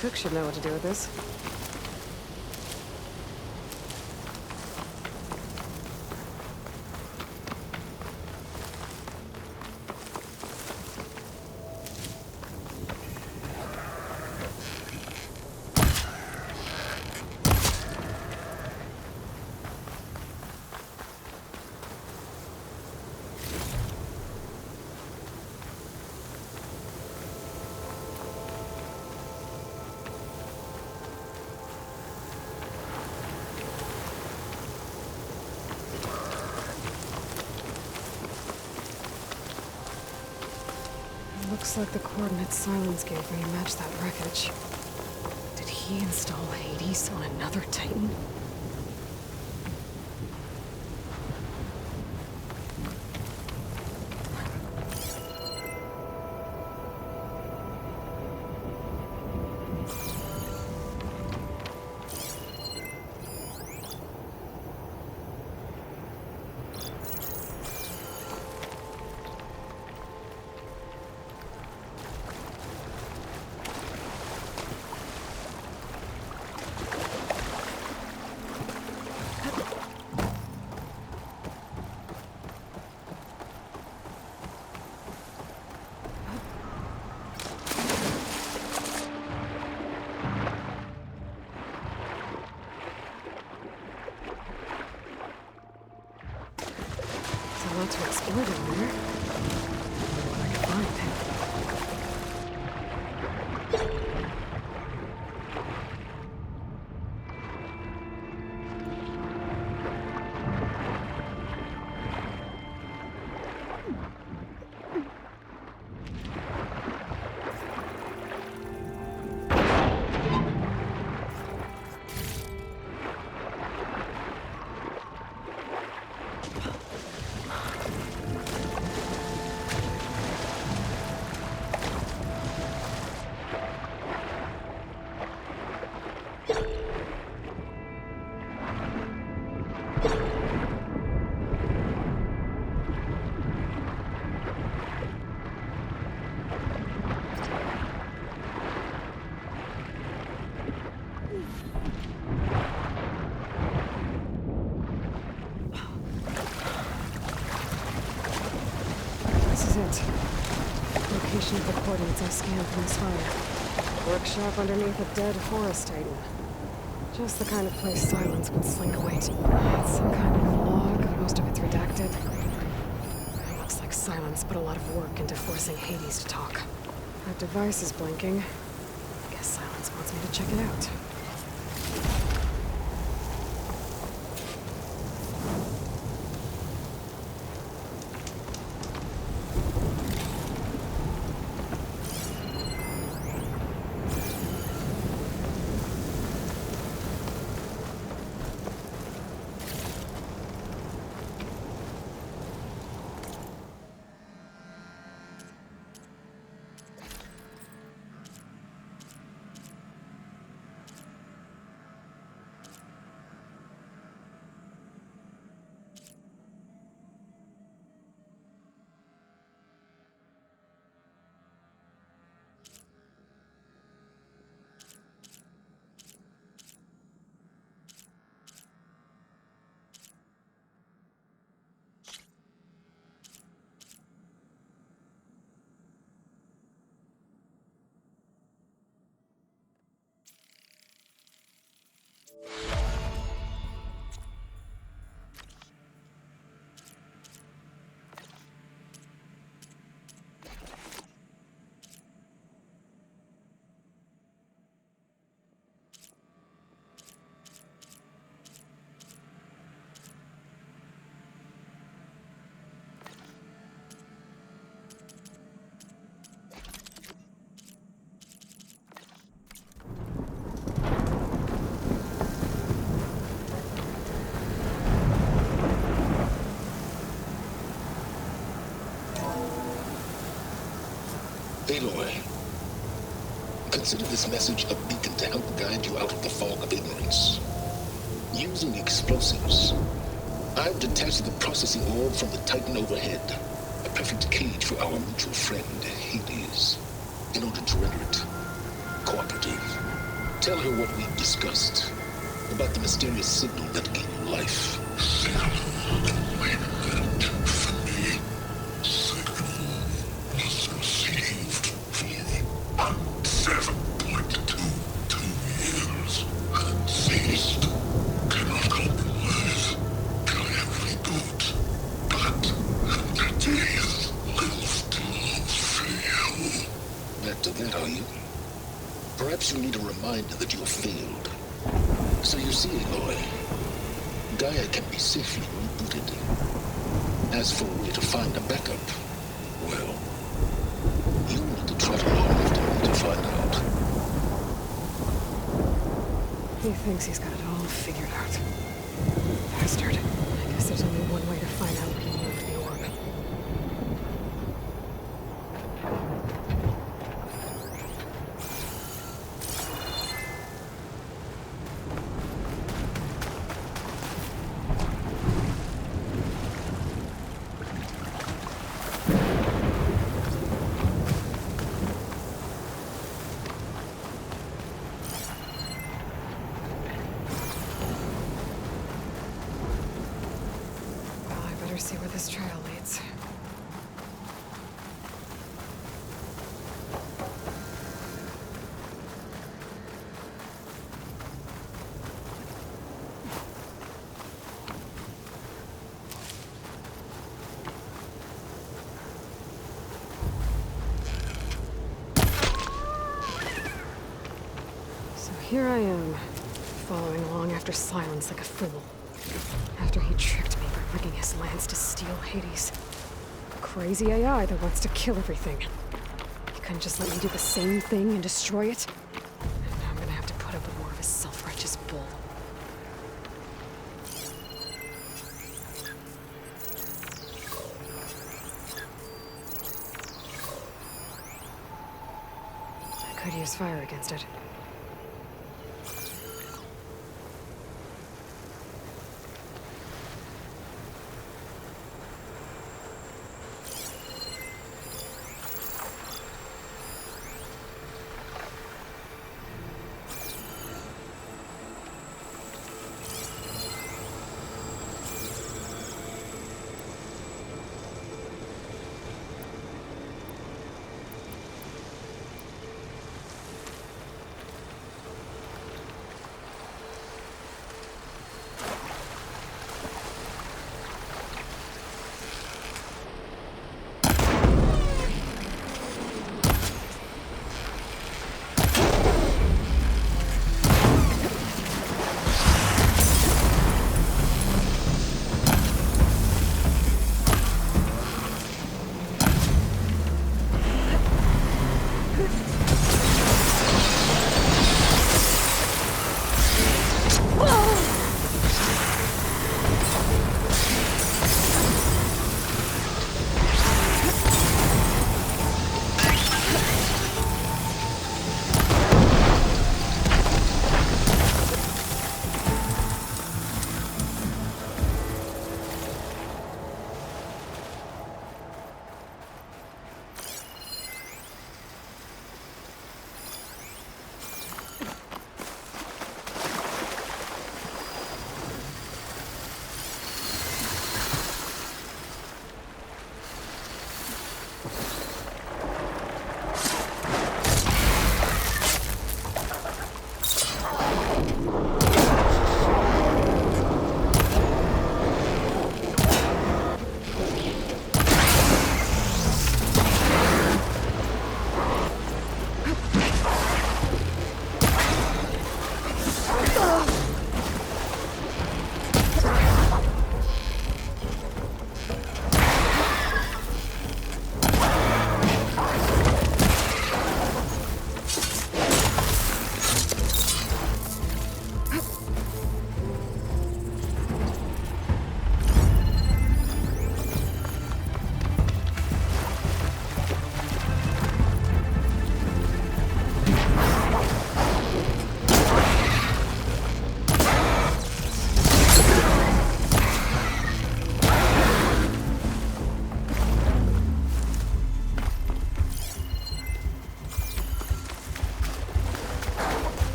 Cook should know what to do with this. Looks like the coordinates Silence gave me match that wreckage. Did he install Hades on another Titan? A lot to explore down there. What I can find. Location of the coordinates I scanned from this fire. Workshop underneath a dead forest titan. Just the kind of place Silence would slink away to. It's some kind of log, most of it's redacted. It looks like Silence put a lot of work into forcing Hades to talk. That device is blinking. Guess Silence wants me to check it out. Aloy, consider this message a beacon to help guide you out of the fog of ignorance. Using the explosives, I've detached the processing orb from the Titan overhead, a perfect cage for our mutual friend, Hades, in order to render it cooperative. Tell her what we've discussed about the mysterious signal that gave you life. Back to that, are you? Perhaps you need a reminder that you have failed. So you see, Aloy, Gaia can be safely rebooted. As for a way to find a backup, well, you need to trot along after me to find out. He thinks he's got it all figured out. Bastard. I guess there's only one way to find out where he moved the orb. See where this trail leads. So here I am, following along after Silence like a fool. After he tricked me by rigging his lance to steal Hades. Crazy AI that wants to kill everything. He couldn't just let me do the same thing and destroy it? And now I'm gonna have to put up with more of his self-righteous bull. I could use fire against it.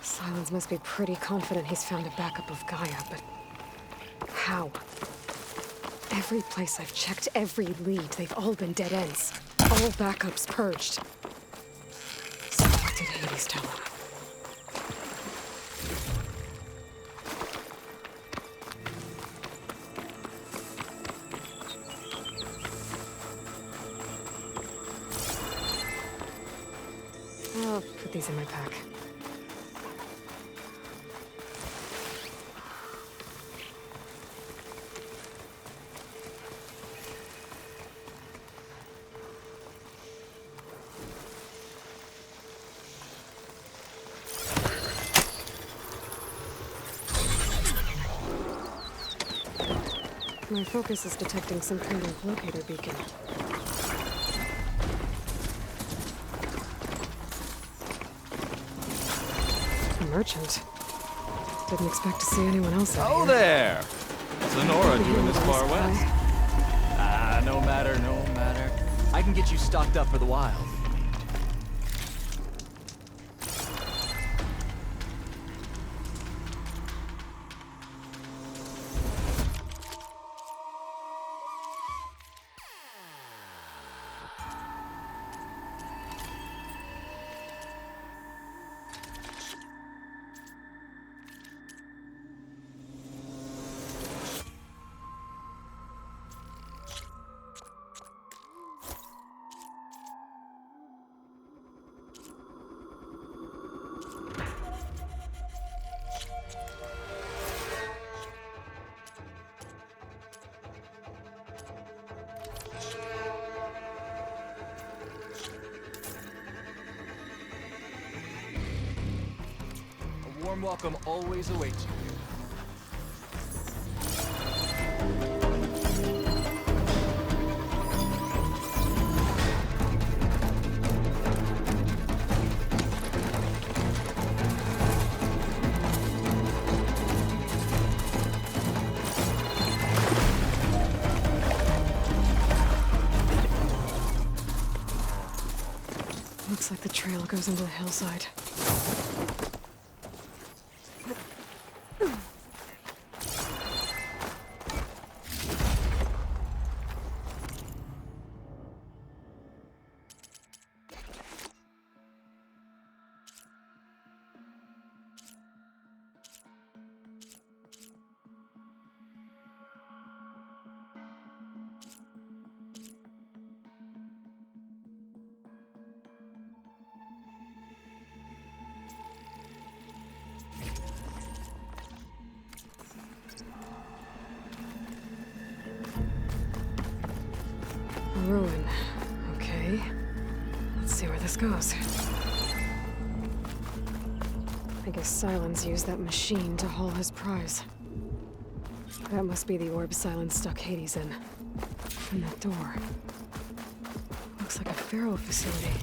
Silence must be pretty confident he's found a backup of Gaia, but how? Every place I've checked, every lead, they've all been dead ends. All backups purged. So what did Hades tell him? I'll put these in my pack. My focus is detecting some kind of locator beacon. A merchant. Didn't expect to see anyone else out Oh, here. there! What's Nora doing this far west? No matter, no matter. I can get you stocked up for the wild. A warm welcome always awaits you here. Looks like the trail goes into the hillside. Ruin. Okay. Let's see where this goes. I guess Silence used that machine to haul his prize. That must be the orb Silence stuck Hades in. And that door. Looks like a Pharaoh facility.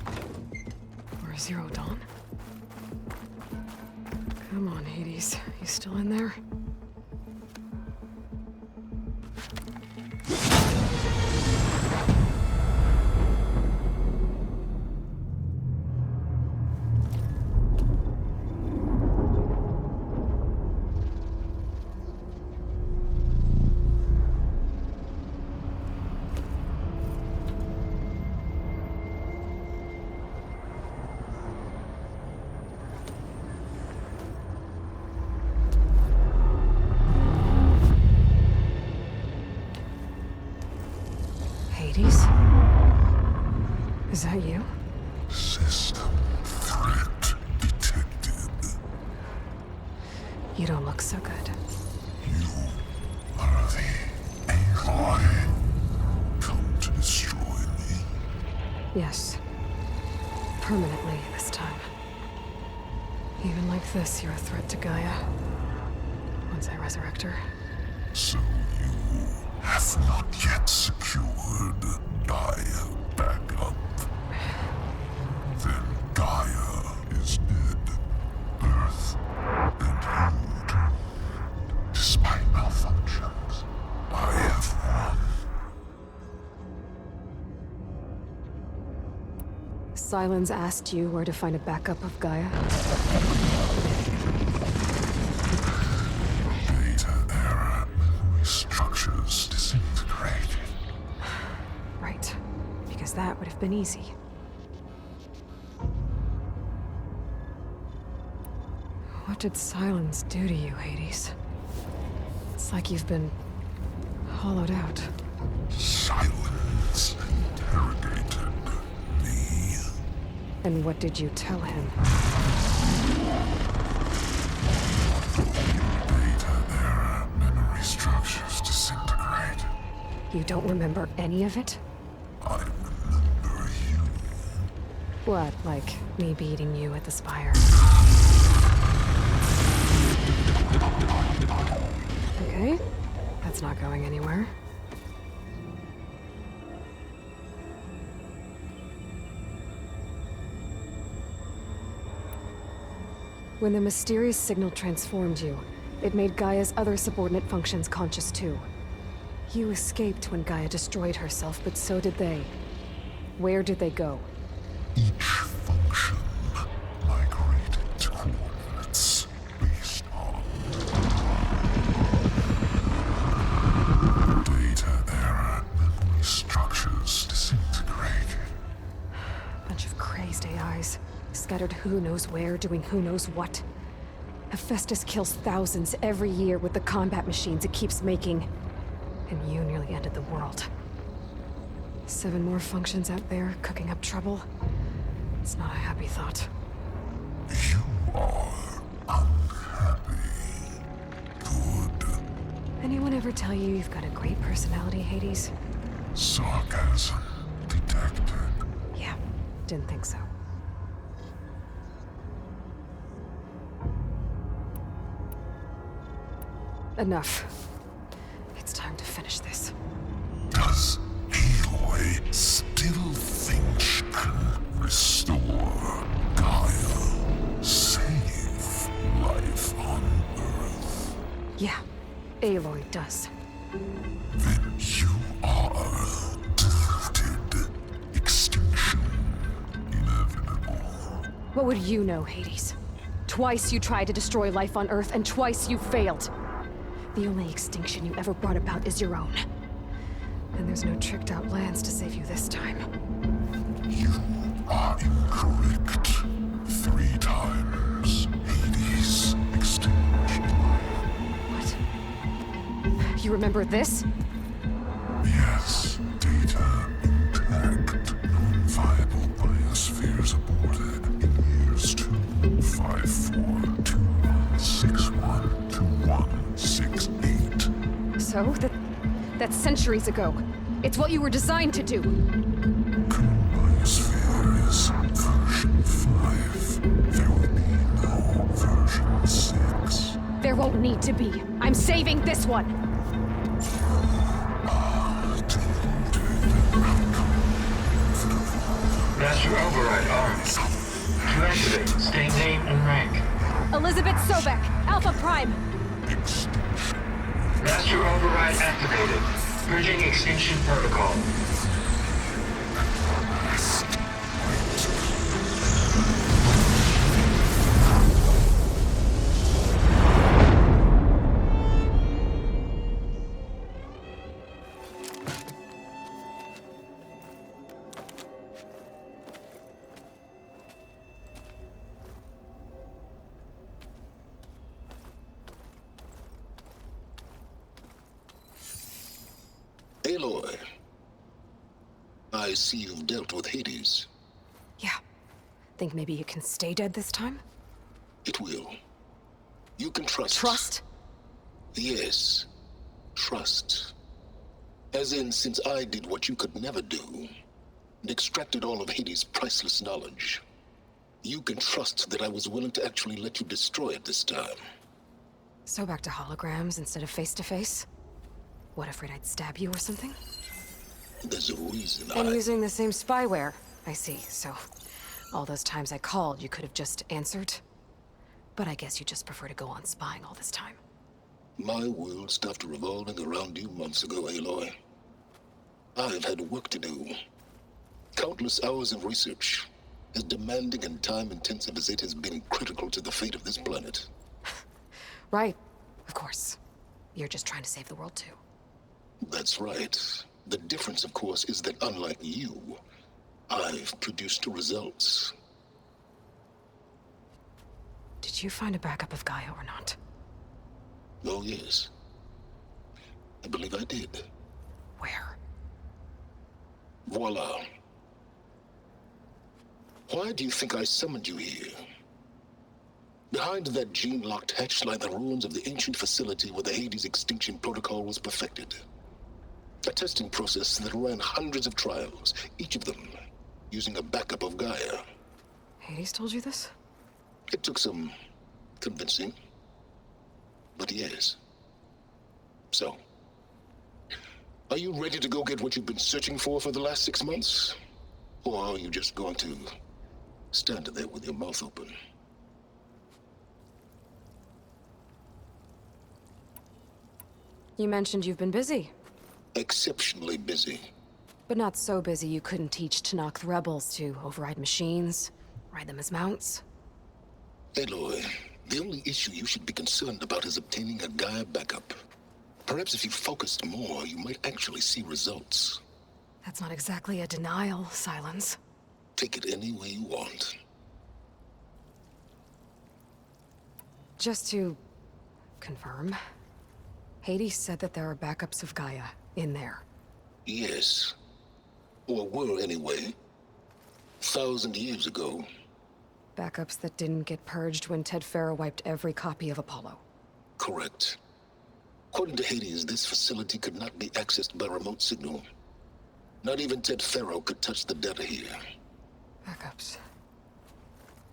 Or a Zero Dawn. Come on, Hades. You still in there? Hades? Is that you? System threat detected. You don't look so good. You are the Aloy. Come to destroy me. Yes. Permanently this time. Even like this, you're a threat to Gaia. Once I resurrect her. So you have not yet secured Gaia back up. Then Gaia is dead. Earth and you too. Despite malfunctions, I have won. Sylens asked you where to find a backup of Gaia? Data era memory structures disintegrated. Right. Because that would have been easy. What did Sylens do to you, Hades? It's like you've been hollowed out. Silence interrogated me. And what did you tell him? Data era memory structures disintegrate. You don't remember any of it? I remember you. What, like me beating you at the Spire? Okay, that's not going anywhere. When the mysterious signal transformed you, it made Gaia's other subordinate functions conscious too. You escaped when Gaia destroyed herself, but so did they. Where did they go? Each function migrated to coordinates based on data era memory structures disintegrated. Bunch of crazed AIs, scattered who knows where, doing who knows what. Hephaestus kills thousands every year with the combat machines it keeps making. And you nearly ended the world. 7 more functions out there, cooking up trouble. It's not a happy thought. You are unhappy. Good. Anyone ever tell you you've got a great personality, Hades? Sarcasm detected. Yeah, didn't think so. Enough. It's time to finish this. Does Aloy still think she can restore Gaia? Save life on Earth? Yeah, Aloy does. Then you are deluded. Extinction inevitable. What would you know, Hades? Twice you tried to destroy life on Earth, and twice you failed. The only extinction you ever brought about is your own. And there's no tricked-out lands to save you this time. You are incorrect. 3 times. Hades extinguished life. What? You remember this? Yes, data intact. Non-viable biospheres aborted in years 254, 2161, 2168. So, that's centuries ago. It's what you were designed to do. Biosphere is version 5. There will be no version 6. There won't need to be. I'm saving this one. Master override armed. To activate, state name and rank. Elizabeth Sobek, Alpha Prime. Master override activated. Bridging extinction protocol. Aloy, I see you've dealt with Hades. Yeah. Think maybe you can stay dead this time? It will. You can trust. Trust? Yes. Trust. As in, since I did what you could never do, and extracted all of Hades' priceless knowledge, you can trust that I was willing to actually let you destroy it this time. So back to holograms instead of face-to-face? What, afraid I'd stab you or something? There's a reason And using the same spyware. I see, so all those times I called, you could have just answered? But I guess you just prefer to go on spying all this time. My world stopped revolving around you months ago, Aloy. I've had work to do. Countless hours of research, as demanding and time-intensive as it has been critical to the fate of this planet. Right, of course. You're just trying to save the world too. That's right. The difference, of course, is that unlike you, I've produced results. Did you find a backup of Gaia or not? Oh, yes. I believe I did. Where? Voila. Why do you think I summoned you here? Behind that gene-locked hatch lie the ruins of the ancient facility where the Hades extinction protocol was perfected. A testing process that ran hundreds of trials, each of them using a backup of Gaia. Hades told you this? It took some convincing, but yes. So, are you ready to go get what you've been searching for the last 6 months? Or are you just going to stand there with your mouth open? You mentioned you've been busy. Exceptionally busy. But not so busy you couldn't teach Tanakh the rebels to override machines, ride them as mounts. Aloy, the only issue you should be concerned about is obtaining a Gaia backup. Perhaps if you focused more, you might actually see results. That's not exactly a denial, Silence. Take it any way you want. Just to confirm, Hades said that there are backups of Gaia in there. Yes. Or were anyway. 1,000 years ago. Backups that didn't get purged when Ted Farrow wiped every copy of Apollo. Correct. According to Hades, this facility could not be accessed by remote signal. Not even Ted Farrow could touch the data here. Backups.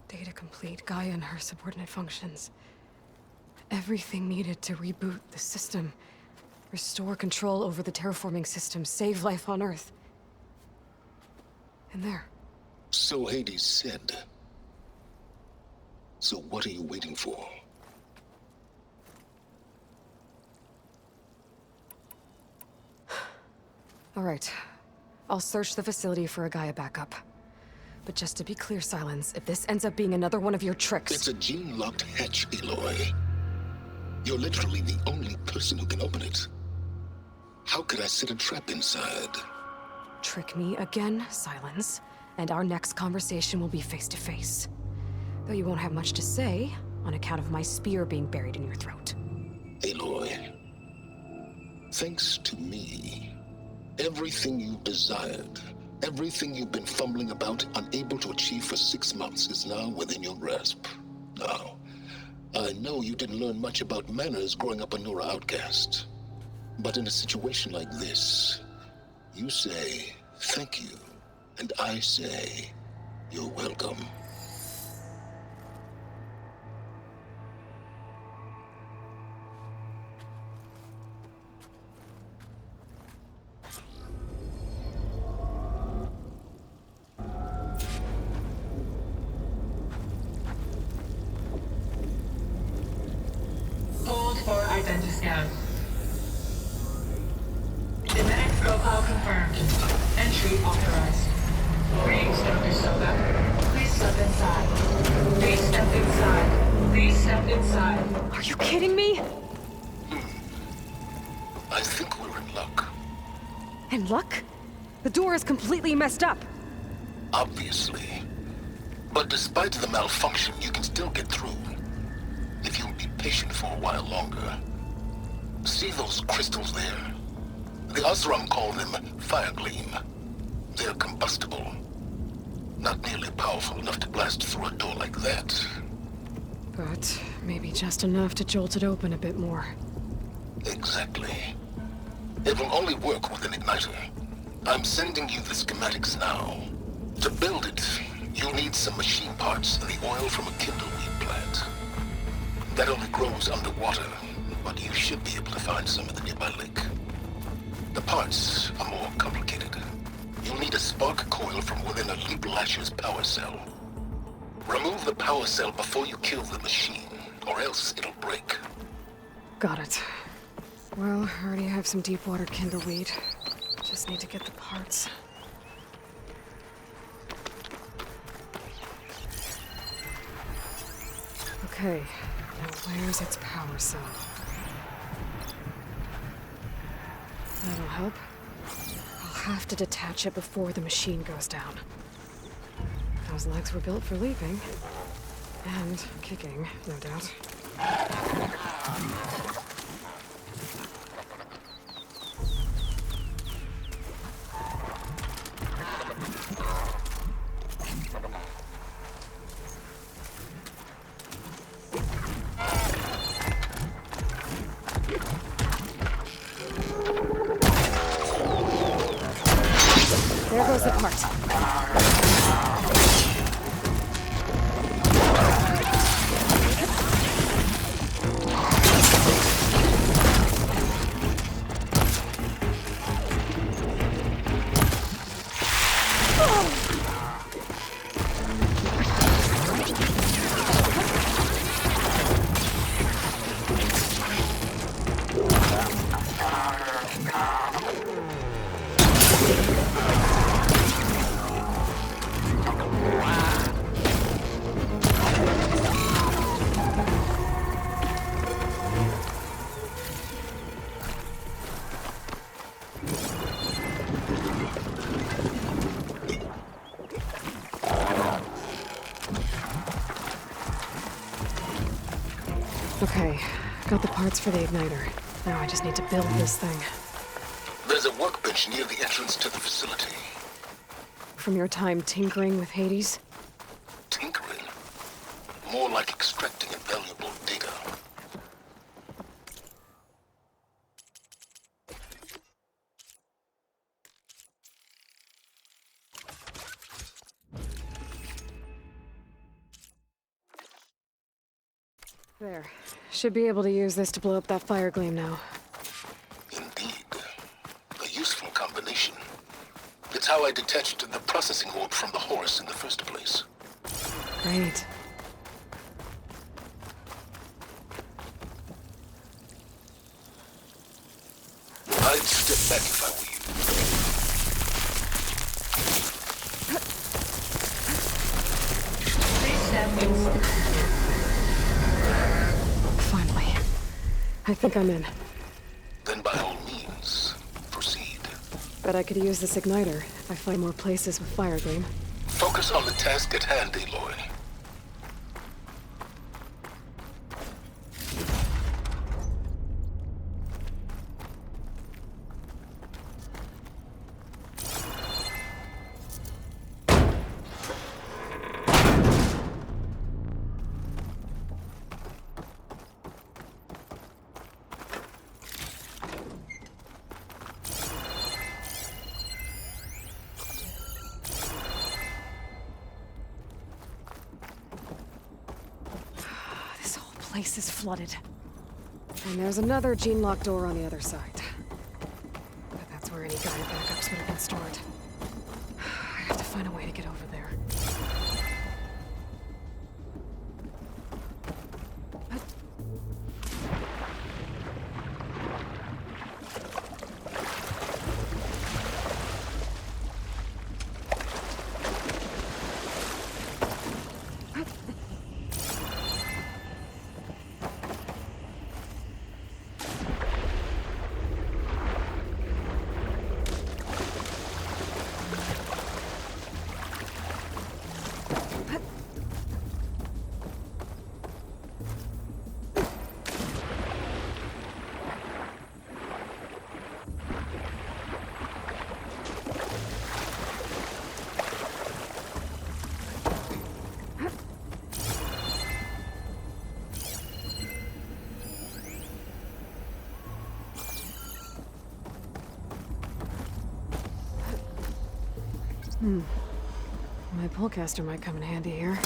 Data complete, Gaia and her subordinate functions. Everything needed to reboot the system. Restore control over the terraforming system, save life on Earth. And there. So Hades said. So what are you waiting for? All right. I'll search the facility for a Gaia backup. But just to be clear, Silence, if this ends up being another one of your tricks... It's a gene-locked hatch, Aloy. You're literally the only person who can open it. How could I set a trap inside? Trick me again, Silence, and our next conversation will be face-to-face. Though you won't have much to say, on account of my spear being buried in your throat. Aloy, thanks to me, everything you've desired, everything you've been fumbling about, unable to achieve for 6 months, is now within your grasp. Now, I know you didn't learn much about manners growing up a Nora outcast. But in a situation like this, you say, thank you, and I say, you're welcome. Hold for identiscan. Genetic profile confirmed. Entry authorized. Greetings, Dr. Soga. Please step inside. Please step inside. Please step inside. Are you kidding me? I think we're in luck. And luck? The door is completely messed up. Obviously. But despite the malfunction, you can still get through. If you'll be patient for a while longer. See those crystals there? The Osram call them fire gleam. They're combustible. Not nearly powerful enough to blast through a door like that. But maybe just enough to jolt it open a bit more. Exactly. It will only work with an igniter. I'm sending you the schematics now. To build it, you'll need some machine parts and the oil from a kindleweed plant. That only grows underwater, but you should be able to find some in the nearby lake. The parts are more complicated. You'll need a spark coil from within a Leap Lash's power cell. Remove the power cell before you kill the machine, or else it'll break. Got it. Well, I already have some deep water kindleweed. Just need to get the parts. Okay, now where's its power cell? That'll help. I'll have to detach it before the machine goes down. Those legs were built for leaping. And kicking, no doubt. There goes the part. Okay, got the parts for the igniter. Now I just need to build this thing. There's a workbench near the entrance to the facility. From your time tinkering with Hades? Tinkering? More like extracting invaluable data. There. Should be able to use this to blow up that fire gleam now. Indeed. A useful combination. It's how I detached the processing orb from the horse in the first place. Great. I'd step back if I were you. Finally. I think I'm in. Then by all means, proceed. Bet I could use this igniter if I find more places with fire gleam. Focus on the task at hand, Aloy. Place is flooded. And there's another gene-locked door on the other side. But that's where any Gaia backups would have been stored. I have to find a way to get over there. My pullcaster might come in handy here.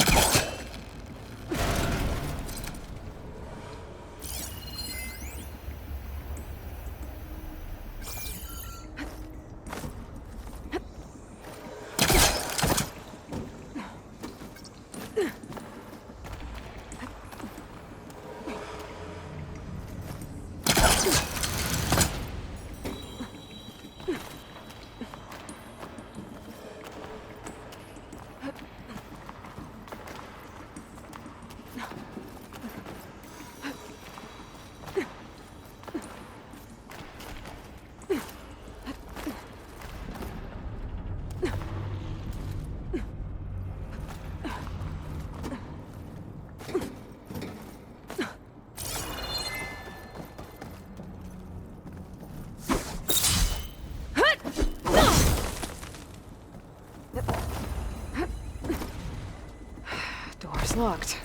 Door's locked.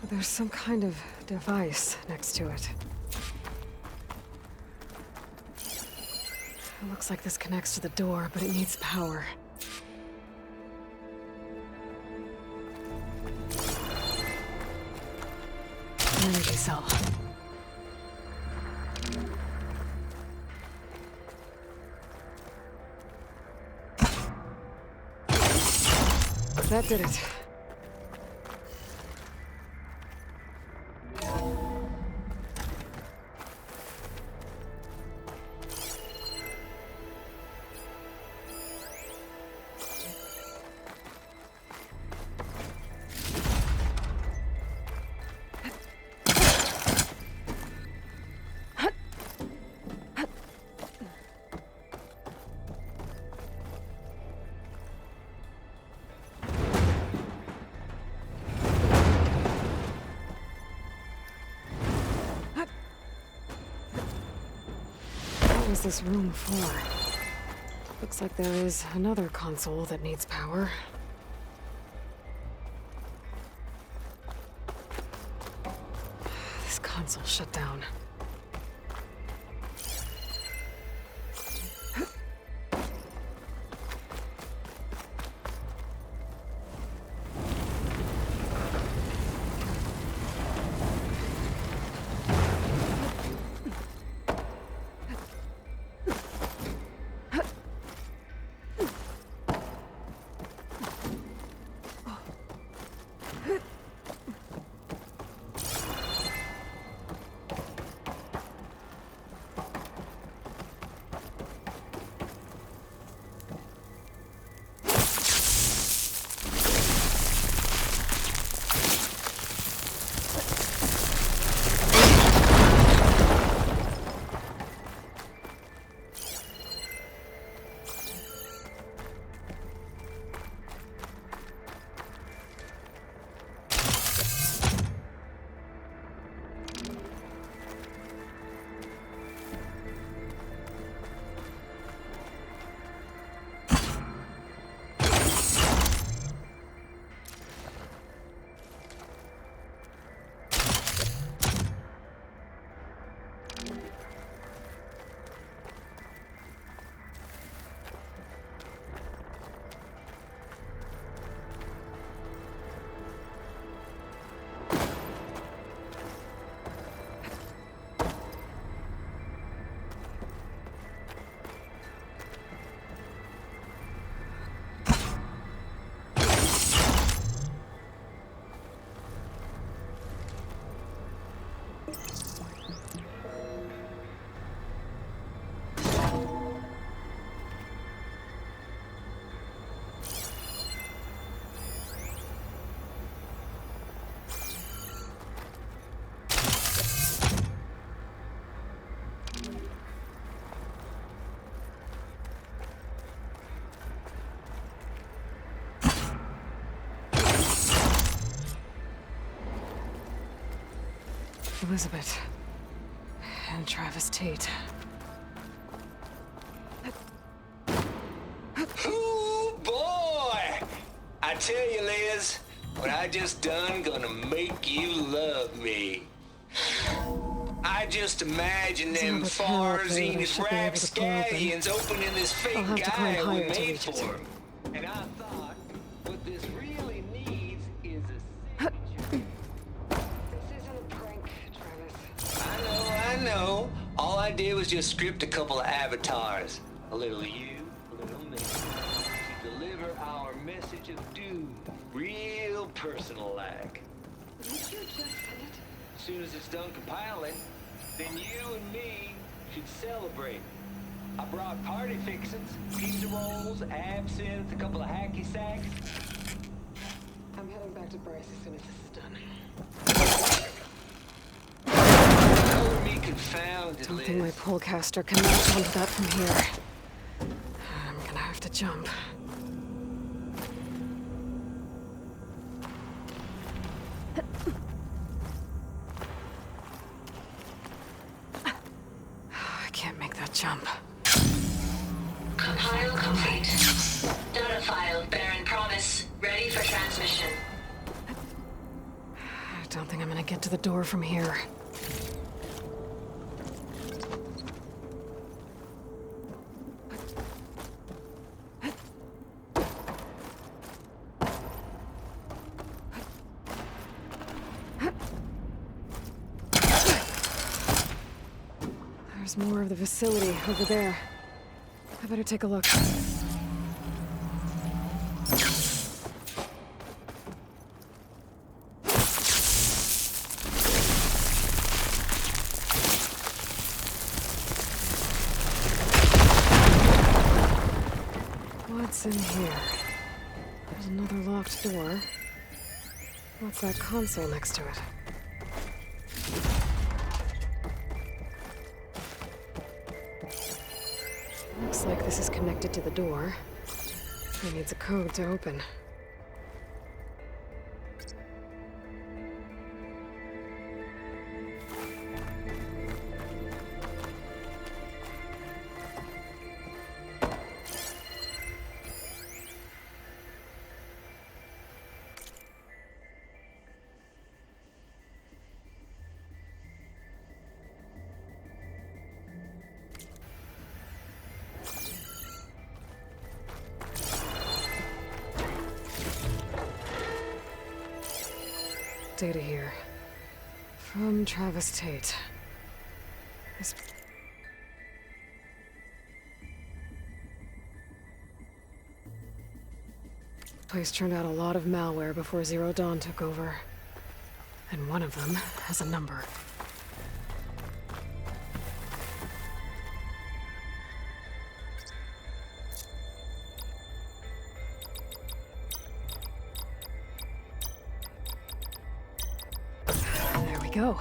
But there's some kind of device next to it. It looks like this connects to the door, but it needs power. An energy cell. That did it. What was this room for? Looks like there is another console that needs power. This console shut down. Elizabeth. And Travis Tate. Ooh, boy! I tell you, Liz, what I just done gonna make you love me. I just imagine There's them another panel up there that I far-eating should be able to pull open. rapscallions opening this I'll fake have to climb guy we higher to made reach it. for him. And I thought, what this really needs is a signature. This isn't a prank, Travis. I know. All I did was just script a couple of avatars. A little you, a little me. To deliver our message of doom. Real personal-like. Didn't you just say it? As soon as it's done compiling, then you and me should celebrate. I brought party fixings, pizza rolls, absinthe, a couple of hacky sacks. I'm heading back to Bryce as soon as this is done. Color me confounded, Don't Liz. think my polecaster can latch onto that from here. I'm gonna have to jump. I can't make that jump. Compile complete. Data file, Baron Promise, ready for transmission. I don't think I'm gonna get to the door from here. There's more of the facility over there. I better take a look. What's in here? There's another locked door. What's that console next to it? Looks like this is connected to the door. It needs a code to open. Data here. From Travis Tate. This place turned out a lot of malware before Zero Dawn took over. And one of them has a number. There we go.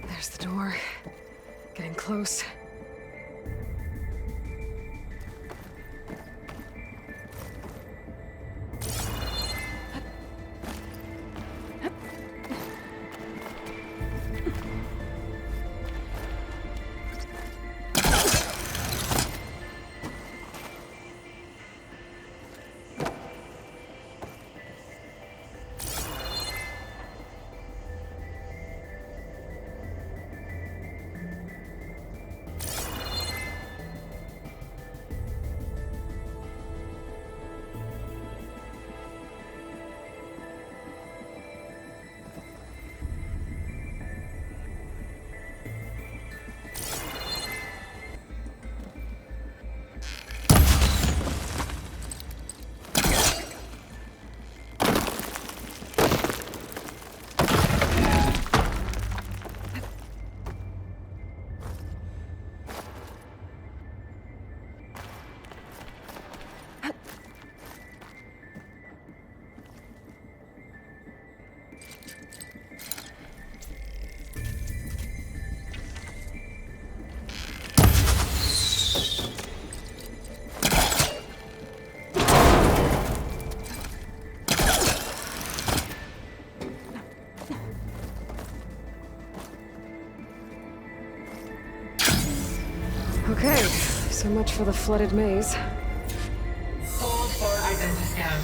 There's the door. Getting close. So much for the flooded maze. Hold for identity scan.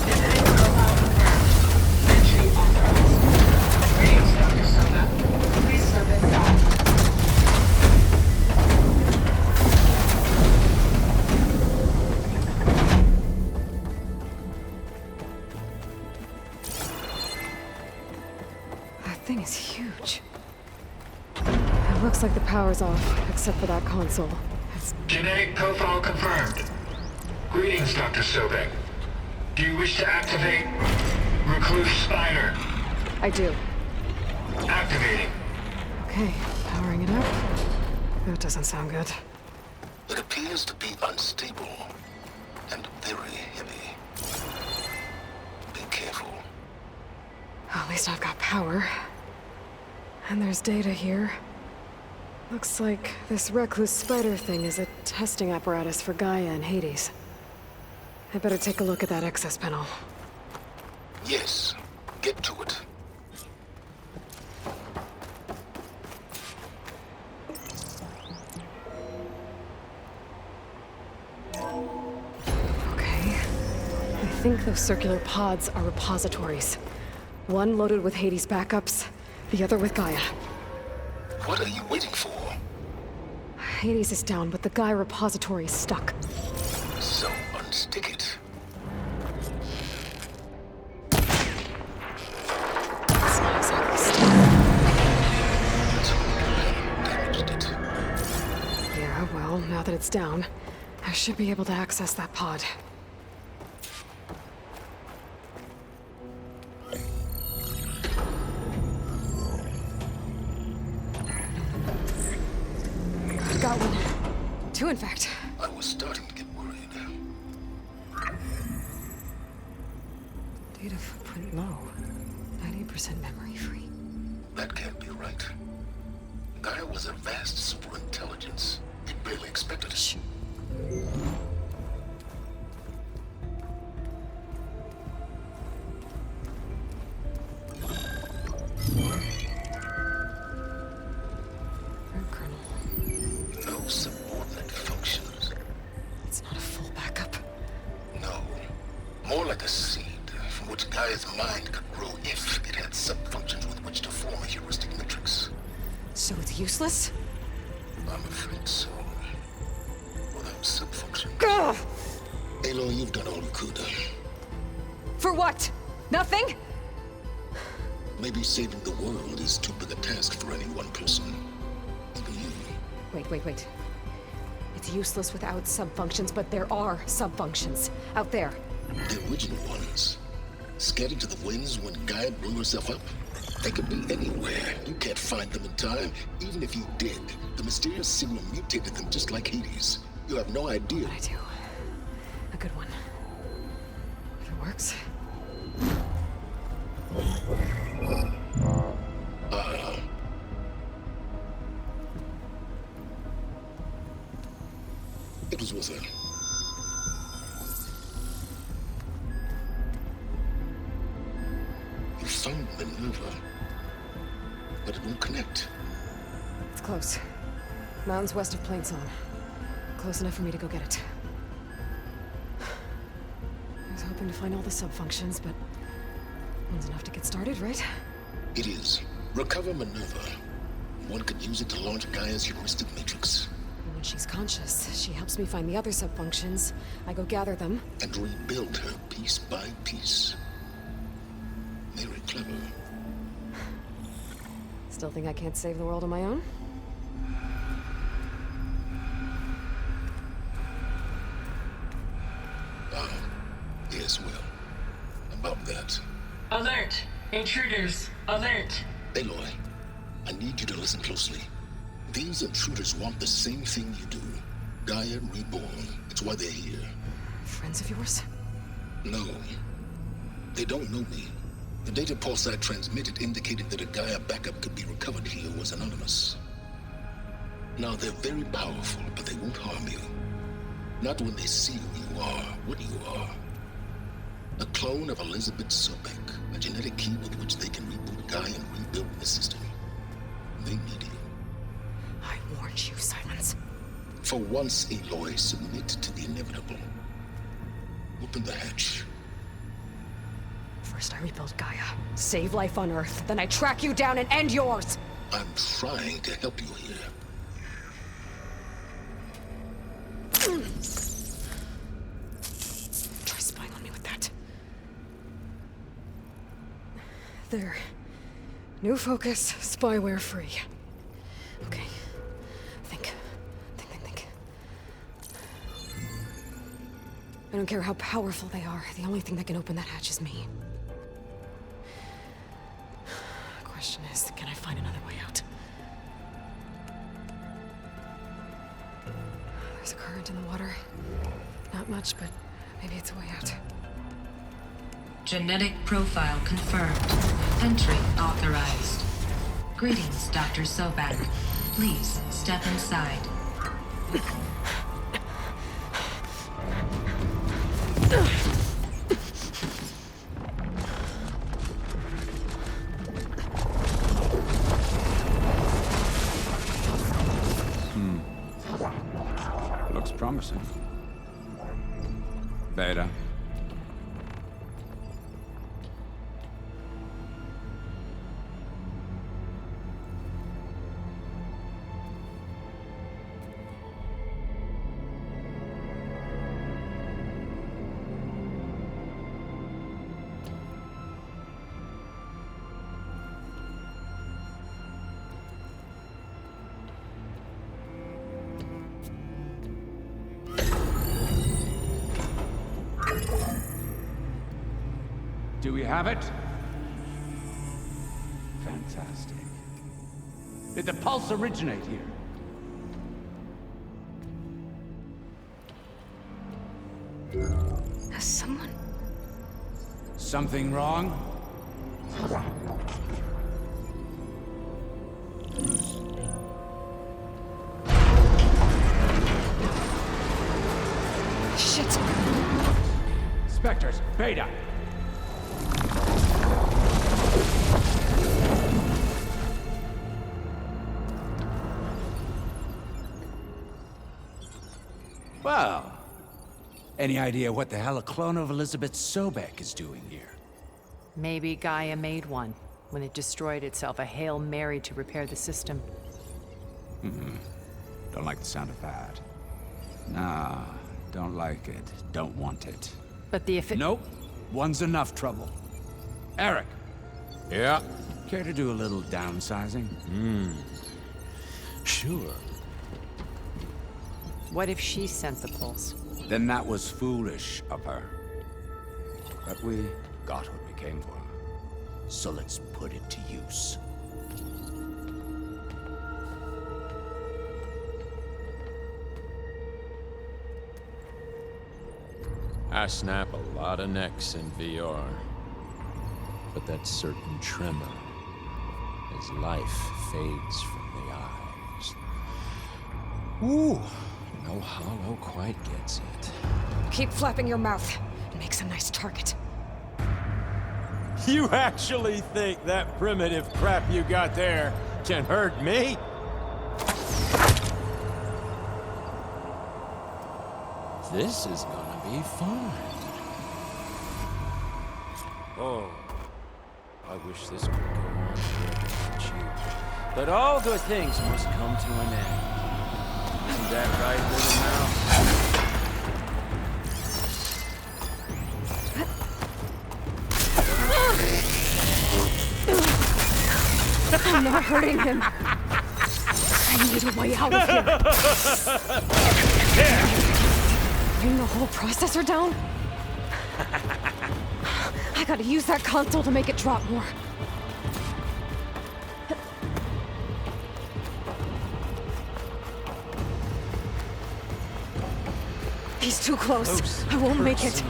Identity profile confirmed. Entry authorized. Greetings, Dr. Soda. Please step inside. That thing is huge. It looks like the power's off, except for that console. It's... Genetic profile confirmed. Greetings, Dr. Sobek. Do you wish to activate Recluse Spider? I do. Activating. Okay, powering it up. That doesn't sound good. It appears to be unstable and very heavy. Be careful. At least I've got power. And there's data here. Looks like this recluse spider thing is a testing apparatus for Gaia and Hades. I better take a look at that access panel. Yes, get to it. Okay. I think those circular pods are repositories. One loaded with Hades backups, the other with Gaia. What are you waiting for? Hades is down, but the Gaia repository is stuck. So unstick it. It's not exactly stuck. That's who damaged it. Yeah, well, now that it's down, I should be able to access that pod. Got one. Two, in fact. I was starting to get worried. Data footprint low. 90% memory free. That can't be right. Gaia was a vast superintelligence. We barely expected it. Shh. Red kernel. No subordinate functions. It's not a full backup. No. More like a seed from which Gaia's mind could grow if it had subfunctions with which to form a heuristic matrix. So it's useless? I'm afraid so. Without subfunction. Ugh! Aloy, you've done all you could. For what? Nothing? Maybe saving the world is too big a task for any one person. Even you. Wait. It's useless without subfunctions, but there are subfunctions out there. The original ones. Scattered to the winds when Gaia blew herself up. They could be anywhere. You can't find them in time. Even if you did, the mysterious signal mutated them just like Hades. You have no idea. I do. A good one. If it works. It was worth it. You found Minerva, but it won't connect. It's close. Mountains west of Plainzone. Close enough for me to go get it. I was hoping to find all the subfunctions, but one's enough to get started, right? It is. Recover Minerva. One could use it to launch Gaia's heuristic matrix. And when she's conscious, she helps me find the other subfunctions. I go gather them. And rebuild her piece by piece. Very clever. Still think I can't save the world on my own? Yes, well. About that. Alert! Intruders! Alert! Aloy, I need you to listen closely. These intruders want the same thing you do. Gaia reborn. It's why they're here. Friends of yours? No. They don't know me. The data pulse I transmitted indicated that a Gaia backup could be recovered here was anonymous. Now, they're very powerful, but they won't harm you. Not when they see who you are, what you are. A clone of Elizabeth Sobek, a genetic key with which they can reboot Gaia and rebuild the system. They need you. I warned you, Silence. For once, Aloy, submit to the inevitable. Open the hatch. First I rebuild Gaia, save life on Earth, then I track you down and end yours! I'm trying to help you here. Try spying on me with that. There. New focus, spyware free. Okay. Think. I don't care how powerful they are. The only thing that can open that hatch is me. Question is, can I find another way out? There's a current in the water. Not much, but maybe it's a way out. Genetic profile confirmed. Entry authorized. Greetings, Dr. Sobek. Please step inside. Looks promising. Beta. Do we have it? Fantastic. Did the pulse originate here? Has someone... Something wrong? Shit! Spectres, Beta! Well, any idea what the hell a clone of Elizabeth Sobek is doing here? Maybe Gaia made one when it destroyed itself, a Hail Mary to repair the system. Don't like the sound of that. Nah, don't like it. Don't want it. But the Nope. One's enough trouble. Eric. Yeah? Care to do a little downsizing? Sure. What if she sent the pulse? Then that was foolish of her. But we got what we came for. So let's put it to use. I snap a lot of necks in VR. But that certain tremor as life fades from the eyes. Ooh, no hollow quite gets it. Keep flapping your mouth. It makes a nice target. You actually think that primitive crap you got there can hurt me? This is gonna be fun. Oh, I wish this could go on forever, don't you? But all good things must come to an end. Isn't that right, little mouse? I'm not hurting him. I need a way out of here. Bring the whole processor down? I gotta use that console to make it drop more. He's too close. I won't make it.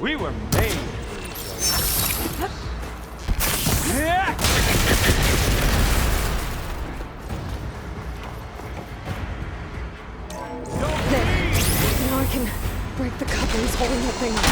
We were made for each other. Yeah! that thing up.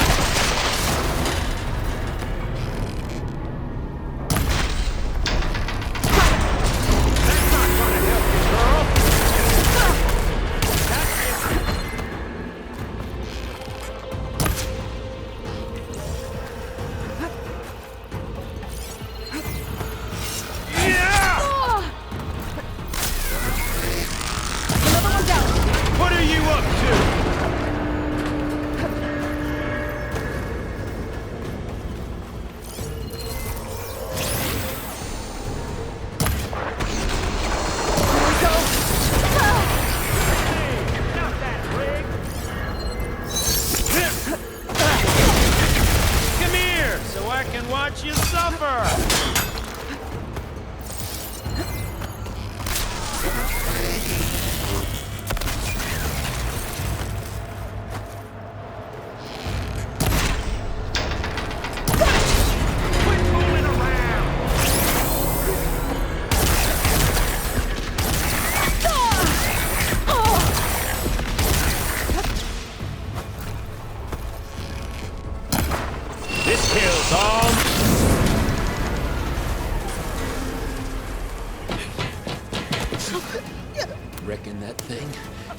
Reckon that thing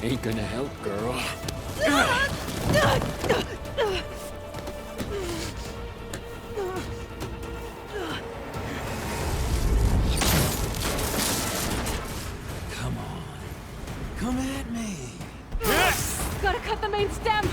ain't gonna help, girl. Come on. Come at me. Gotta cut the main stem.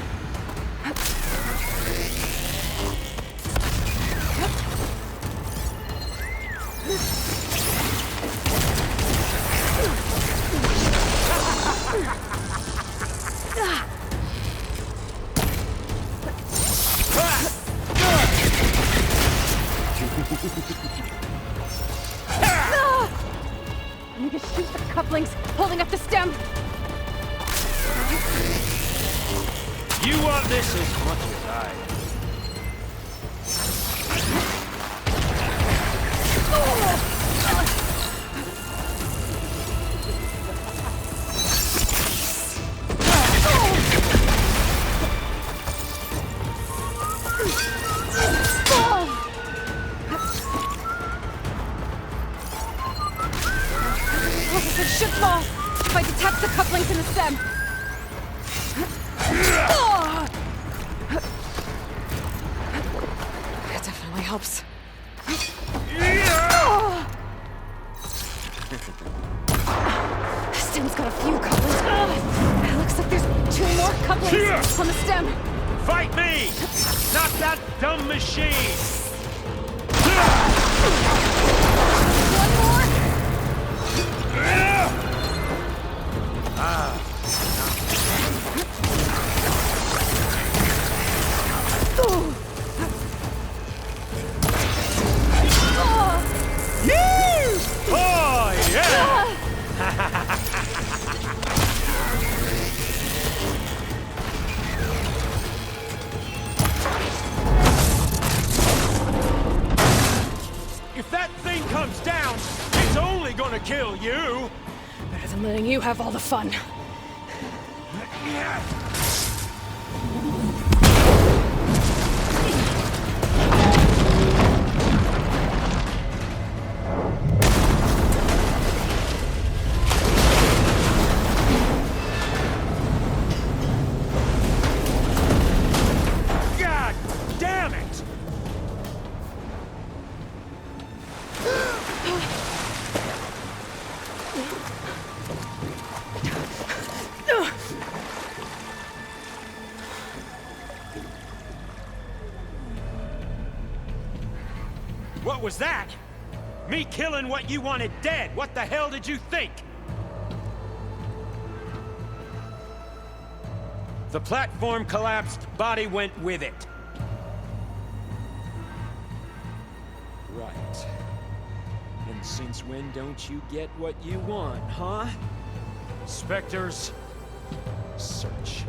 I need to shoot the couplings holding up the stem. You want this as much as I do. It should fall if I detach the couplings in the stem. That definitely helps. The stem's got a few couplings. It looks like there's 2 more couplings on the stem. Fight me! Not that dumb machine! One more? Oh, yeah! If that thing comes down, it's only gonna kill you! Better than letting you have all the fun. God damn it! What was that? Me killing what you wanted dead. What the hell did you think? The platform collapsed, body went with it. Right. And since when don't you get what you want, huh? Spectres, search.